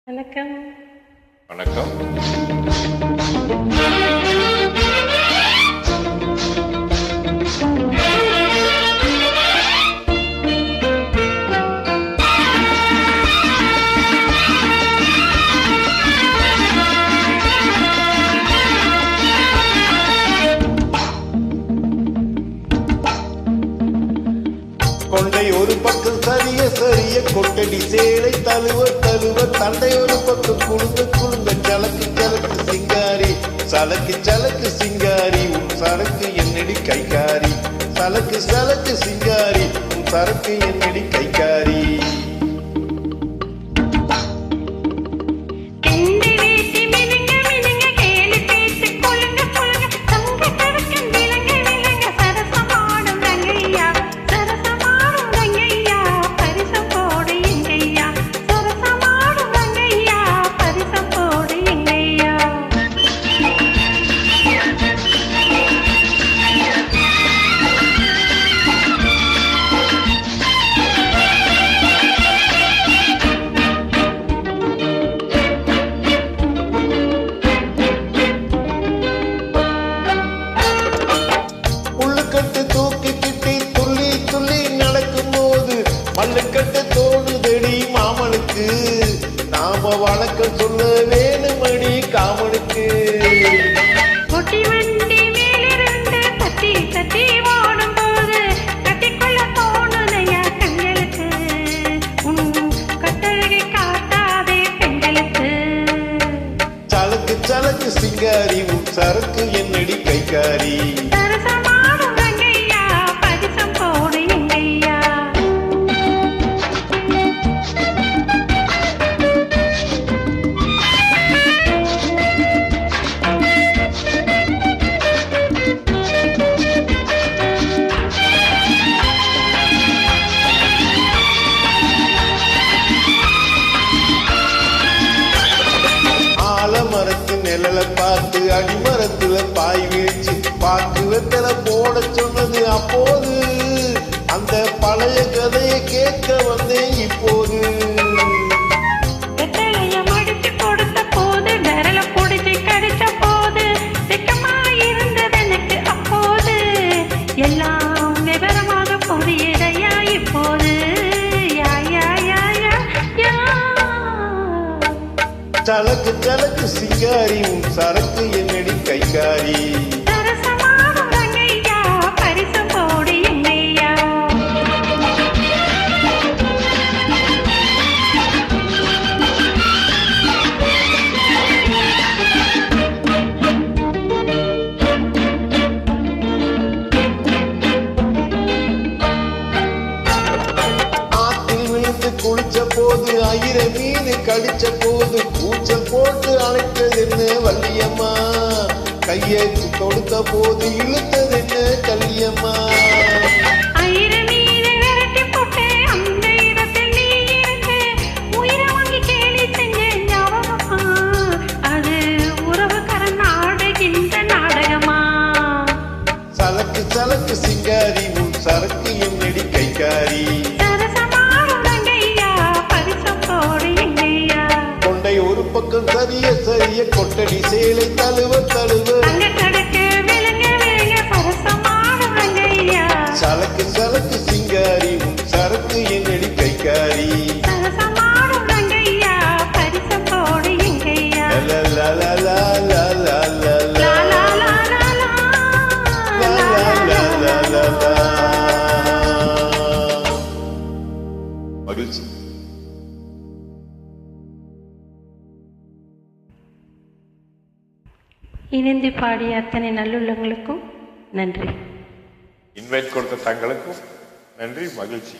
வணக்கம். வணக்கம். கொண்டை ஒரு பக்கம் சரிய சரிய கொட்டடி சேலை தழுவ தழுவ தண்டை ஒரு பக்கம் குழுங்க குழுங்க சலக்கு சலக்கு சிங்காரி சலக்கு சலக்கு சிங்காரி உன் சரக்கு என்னடி கைகாரி சலக்கு சலக்கு சிங்காரி உன் சரக்கு என்னடி கைகாரி. மல்லுக்கட்டு தோணுதடி மாமனுக்கு நாம வணக்கம் சொல்ல வேணுமடி காமனுக்கு. கொட்டி வண்டி மேலிருந்து தட்டி தட்டி ஓடும் போது கட்டிக்கொள்ள தோணுதையா கண்களுக்கு உன் கட்டழகை காட்டாதே பெண்களுக்கு. சலக்கு சலக்கு சிங்காரி உன் சரக்கு என்னடி கைகாரி. நிழல பார்த்து அடிமரத்துல பாய் வீழ்ச்சி பாக்கு வெத்தல போட சொன்னது அப்போது அந்த பழைய கதையை கேட்க வந்தேன் இப்போது. மடிச்சு கொடுத்த போது விரல பிடிச்சி கடிச்ச போது வெக்கமாயிருந்தது எனக்கு அப்போது எல்லாம் விவரமாக புரியுதையா இப்போது. சலக்கு சலக்கு சிங்காரி உன் சரக்கு என்னடி கைகாரி. குளிச்ச போது ஆயிர மீன் கடிச்ச போது கூச்சல் போட்டு அழைத்தது என்ன வள்ளியம்மா கையை கொடுத்த போது இழுத்தது என்ன கல்லியம்மா. சலக்கு சலக்கு சிங்காரி உன் சரக்கு என்னடி கைகாரி. ஒரு பக்கம் சரிய சரிய கொட்டடி சேலை தழுவ தழுவ சலக்கு சலக்கு சிங்காரி உன் சரக்கு என்னடி கைகாரி. மகிழ்ச்சி. இணைந்து பாடிய அத்தனை நல்லுள்ளங்களுக்கும் நன்றி. இன்வைட் கொடுத்த தங்களுக்கும் நன்றி, மகிழ்ச்சி.